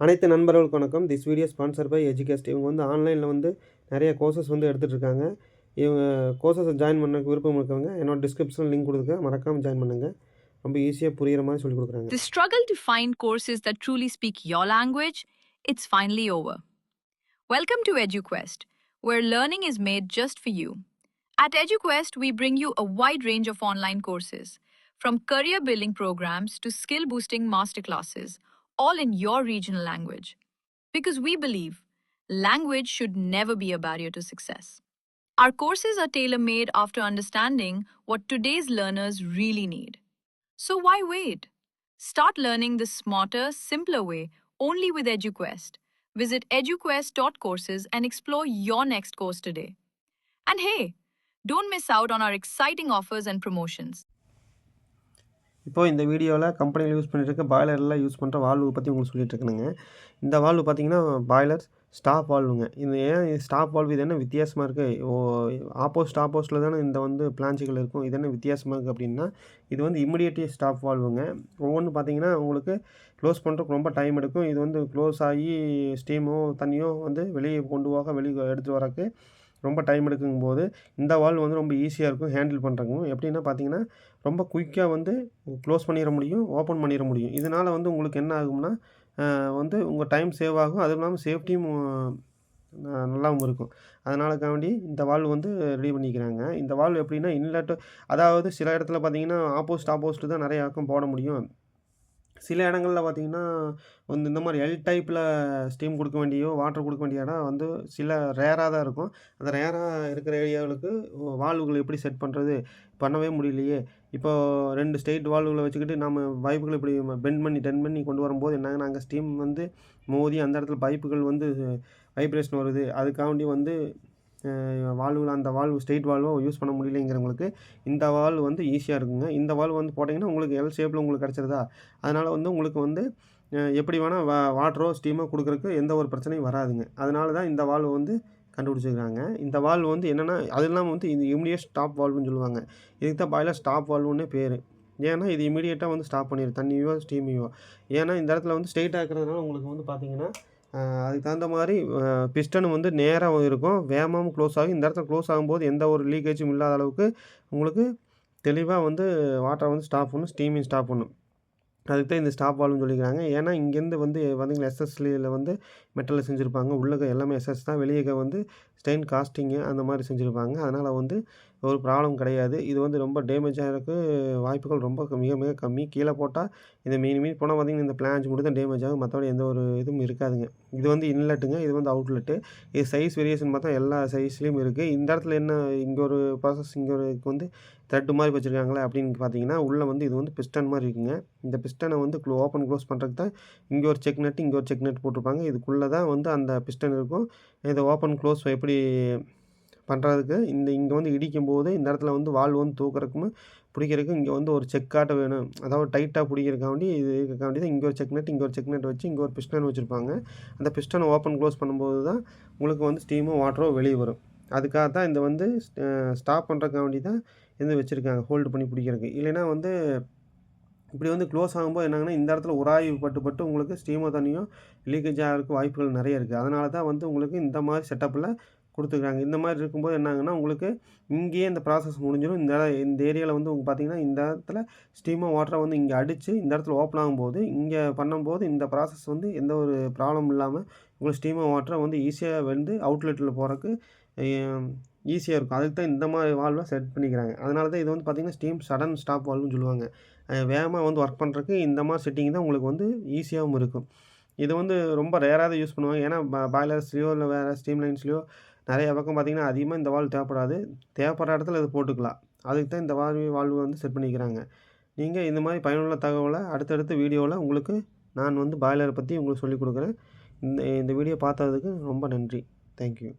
அனைத்து நண்பர்களுக்கு வணக்கம். This video sponsor by எஜுகேஸ்ட். இவங்க வந்து ஆன்லைனில் வந்து நிறைய கோர்சஸ் வந்து எடுத்துகிட்டு இருக்காங்க. இவங்க கோர்சஸை ஜாயின் பண்ண விருப்பம் இருக்கவங்க என்னோட டிஸ்கிரிப்ஷனில் லிங்க் கொடுத்துருக்கேன், மறக்காமல் ஜாயின் பண்ணுங்கள். ரொம்ப ஈஸியாக புரிகிற மாதிரி சொல்லிக் கொடுக்குறாங்க. The struggle to find courses that truly speak your language, it's finally over. Welcome to EduQuest, where learning is made just for you. At EduQuest, we bring you a wide range of online courses, from career building programs to skill boosting masterclasses, all in your regional language. Because we believe language should never be a barrier to success. Our courses are tailor made after understanding what today's learners really need. So why wait? Start learning the smarter, simpler way only with EduQuest. Visit eduquest.courses and explore your next course today. And hey, don't miss out on our exciting offers and promotions. இப்போது இந்த வீடியோவில் கம்பெனியில் use பண்ணிட்டு இருக்க பாய்லரில் use பண்ணுற valve பற்றி உங்களுக்கு சொல்லிட்டு இருக்கணுங்க. இந்த வால்வு பார்த்தீங்கன்னா பாய்லர் ஸ்டாப் வால்வுங்க. இது ஏன் ஸ்டாப் வால்வு, இது என்ன வித்தியாசமாக இருக்குது? ஆப்போசிட்டில் தானே இந்த வந்து பிளான்ச்சுகள் இருக்கும். இது என்ன வித்தியாசமாக இருக்குது அப்படின்னா, இது வந்து இமிடியேட்லி ஸ்டாப் வால்வுங்க. ஒவ்வொன்று பார்த்தீங்கன்னா உங்களுக்கு க்ளோஸ் பண்ணுறதுக்கு ரொம்ப டைம் எடுக்கும். இது வந்து க்ளோஸ் ஆகி ஸ்டீமோ தண்ணியோ வந்து வெளியே வெளியே எடுத்துகிட்டு வரக்கு ரொம்ப டைம் எடுக்கும்போது இந்த வால்வு வந்து ரொம்ப ஈஸியாக இருக்கும் ஹேண்டில் பண்ணுறக்கும். எப்படின்னா பார்த்தீங்கன்னா ரொம்ப குயிக்காக வந்து க்ளோஸ் பண்ணிட முடியும், ஓப்பன் பண்ணிட முடியும். இதனால் வந்து உங்களுக்கு என்ன ஆகும்னா வந்து உங்கள் டைம் சேவ் ஆகும். அதுவும் இல்லாமல் சேஃப்டியும் நல்லாவும் இருக்கும். அதனாலக்காண்டி இந்த வால்வு வந்து ரெடி பண்ணிக்கிறாங்க. இந்த வால்வு எப்படின்னா இன்லெட்டு, அதாவது சில இடத்துல பார்த்தீங்கன்னா ஆப்போசிட் தான் நிறைய பக்கம் போட முடியும். சில இடங்களில் பார்த்தீங்கன்னா வந்து இந்த மாதிரி எல் டைப்பில் ஸ்டீம் கொடுக்க வேண்டியோ வாட்டர் கொடுக்க வேண்டிய இடம் வந்து சில ரேராக தான் இருக்கும். அந்த ரேராக இருக்கிற ஏரியாவுக்கு வால்வுகள் எப்படி செட் பண்ணுறது, பண்ணவே முடியலையே. இப்போது 2 ஸ்ட்ரெயிட் வால்வுகளை வச்சுக்கிட்டு நம்ம பைப்புகள் இப்படி டென் பண்ணி கொண்டு வரும்போது என்னாங்கன்னா அங்கே ஸ்டீம் வந்து மோதி அந்த இடத்துல பைப்புகள் வந்து வைப்ரேஷன் வருது. அதுக்காண்டி வந்து அந்த வால்வு ஸ்ட்ரெயிட் வால்வோ யூஸ் பண்ண முடியலைங்கிறவங்களுக்கு இந்த வால்வு வந்து ஈஸியாக இருக்குங்க. இந்த வால்வு வந்து போட்டிங்கன்னா உங்களுக்கு எல் ஷேப்பில் உங்களுக்கு கிடச்சிருதா, அதனால் வந்து உங்களுக்கு வந்து எப்படி வேணால் வாட்டரோ ஸ்டீமோ கொடுக்குறக்கு எந்த ஒரு பிரச்சனையும் வராதுங்க. அதனால தான் இந்த வால்வு வந்து கண்டுபிடிச்சிருக்காங்க. இந்த வால்வு வந்து என்னென்னா, அது இல்லாமல் வந்து இது இமிடியேட் ஸ்டாப் வால்வுன்னு சொல்லுவாங்க. இதுக்கு தான் பாய்லர் ஸ்டாப் வால்வுன்னே பேர். ஏன்னா இது இமீடியட்டாக வந்து ஸ்டாப் பண்ணிடும் தண்ணியோ ஸ்டீமையோ. ஏன்னா இந்த இடத்துல வந்து ஸ்ட்ரெயிட்டாக இருக்கிறதுனால உங்களுக்கு வந்து பார்த்திங்கன்னா அதுக்கு தகுந்த மாதிரி பிஸ்டன் வந்து நேராக இருக்கும், வேகமாகவும் க்ளோஸ் ஆகும். இந்த இடத்துல க்ளோஸ் ஆகும்போது எந்த ஒரு லீக்கேஜும் இல்லாத அளவுக்கு உங்களுக்கு தெளிவாக வந்து வாட்டரை வந்து ஸ்டாப் பண்ணும், ஸ்டீமையும் ஸ்டாப் பண்ணும். அதுக்கு தான் இந்த ஸ்டாப் வால்வுன்னு சொல்லிக்கிறாங்க. ஏன்னா இங்கேருந்து வந்து பார்த்தீங்கன்னா எஸ்எஸ்லியில் வந்து மெட்டலில் செஞ்சுருப்பாங்க. உள்ளே எல்லாமே எஸ்எஸ் தான், வெளியே வந்து ஸ்டெயின் காஸ்டிங்கு அந்த மாதிரி செஞ்சுருப்பாங்க. அதனால் வந்து ஒரு ப்ராப்ளம் கிடையாது. இது வந்து ரொம்ப டேமேஜ் ஆகிறதுக்கு வாய்ப்புகள் ரொம்ப மிக மிக கம்மி. கீழே போட்டால் இந்த மீறி போனால் பார்த்திங்கன்னா இந்த பிளான்ச் மட்டும் தான் டேமேஜ் ஆகும், மற்றபடி எந்த ஒரு இதுவும் இருக்காதுங்க. இது வந்து இன்லெட்டுங்க, இது வந்து அவுட்லெட்டு. இது சைஸ் வேரியேஷன் பார்த்தா எல்லா சைஸ்லேயும் இருக்குது. இந்த இடத்துல என்ன இங்கே ஒரு ப்ராசஸ், இங்கே ஒரு வந்து த்ரெட்டு மாதிரி வச்சுருக்காங்களே அப்படின்னு பார்த்தீங்கன்னா, உள்ளே வந்து இது வந்து பிஸ்டன் மாதிரி இருக்குங்க. இந்த பிஸ்டனை வந்து ஓப்பன் க்ளோஸ் பண்ணுறதுக்கு தான் இங்கே ஒரு செக் நட்டு, இங்கே ஒரு செக் நட் போட்டிருப்பாங்க. இதுக்குள்ளே தான் வந்து அந்த பிஸ்டன் இருக்கும். இதை ஓப்பன் க்ளோஸ் எப்படி பண்ணுறதுக்கு இங்கே வந்து இடிக்கும்போது இந்த இடத்துல வந்து வால்வு வந்து தூக்குறதுக்கும் பிடிக்கிறதுக்கும் இங்கே வந்து ஒரு செக்காட்ட வேணும். அதாவது டைட்டாக பிடிக்கிறதுக்காண்டி இதுக்காண்டி தான் இங்கே ஒரு செக் நட், இங்கே ஒரு செக் நட் வச்சு இங்கே ஒரு பிஸ்டன் வச்சுருப்பாங்க. அந்த பிஸ்டனை ஓப்பன் க்ளோஸ் பண்ணும்போது தான் உங்களுக்கு வந்து ஸ்டீமோ வாட்டரோ வெளியே வரும். அதுக்காக தான் இந்த வந்து ஸ்டாப் பண்ணுறதுக்காண்டி தான் இது வச்சுருக்காங்க, ஹோல்டு பண்ணி பிடிக்கிறதுக்கு. இல்லைன்னா வந்து இப்படி வந்து க்ளோஸ் ஆகும்போது என்னாங்கன்னா இந்த இடத்துல உராய்வு பட்டு உங்களுக்கு ஸ்டீமோ தண்ணியோ லீக்கேஜ் ஆகிறதுக்கு வாய்ப்புகள் நிறைய இருக்குது. அதனால தான் வந்து உங்களுக்கு இந்த மாதிரி செட்டப்பில் கொடுத்துருக்காங்க. இந்த மாதிரி இருக்கும்போது என்னாங்கன்னா உங்களுக்கு இங்கேயே இந்த ப்ராசஸ் முடிஞ்சிடும். இந்த ஏரியாவில் வந்து பார்த்திங்கன்னா இந்த இடத்துல ஸ்டீமோ வாட்டரை வந்து இங்கே அடித்து இந்த இடத்துல ஓப்பன் ஆகும்போது இங்கே பண்ணும்போது இந்த ப்ராசஸ் வந்து எந்த ஒரு ப்ராப்ளம் இல்லாமல் உங்களுக்கு ஸ்டீமோ வாட்டரை வந்து ஈஸியாக வந்து அவுட்லெட்டில் போகிறதுக்கு ஈஸியாக இருக்கும். அதுக்கு தான் இந்த மாதிரி வால்வை செட் பண்ணிக்கிறாங்க. அதனால தான் இது வந்து பார்த்திங்கன்னா ஸ்டீம் சடன் ஸ்டாப் வால்வுன்னு சொல்லுவாங்க. வேகமாக வந்து ஒர்க் பண்ணுறதுக்கு இந்த மாதிரி செட்டிங் தான் உங்களுக்கு வந்து ஈஸியாகவும் இருக்கும். இது வந்து ரொம்ப ரேராக தான் யூஸ் பண்ணுவாங்க. ஏன்னா பாய்லர்ஸ்லையோ இல்லை வேறு ஸ்டீம் லைன்ஸ்லையோ நிறைய பக்கம் பார்த்திங்கன்னா அதிகமாக இந்த வால்வு தேவைப்படாது. தேவைப்படுற இடத்துல இது போட்டுக்கலாம். அதுக்கு தான் இந்த வால்வு வந்து செட் பண்ணிக்கிறாங்க. நீங்கள் இந்த மாதிரி பயனுள்ள தகவலை அடுத்தடுத்த வீடியோவில் உங்களுக்கு நான் வந்து பாய்லரை பற்றி உங்களுக்கு சொல்லிக் கொடுக்குறேன். இந்த வீடியோ பார்த்ததுக்கு ரொம்ப நன்றி. தேங்க்யூ.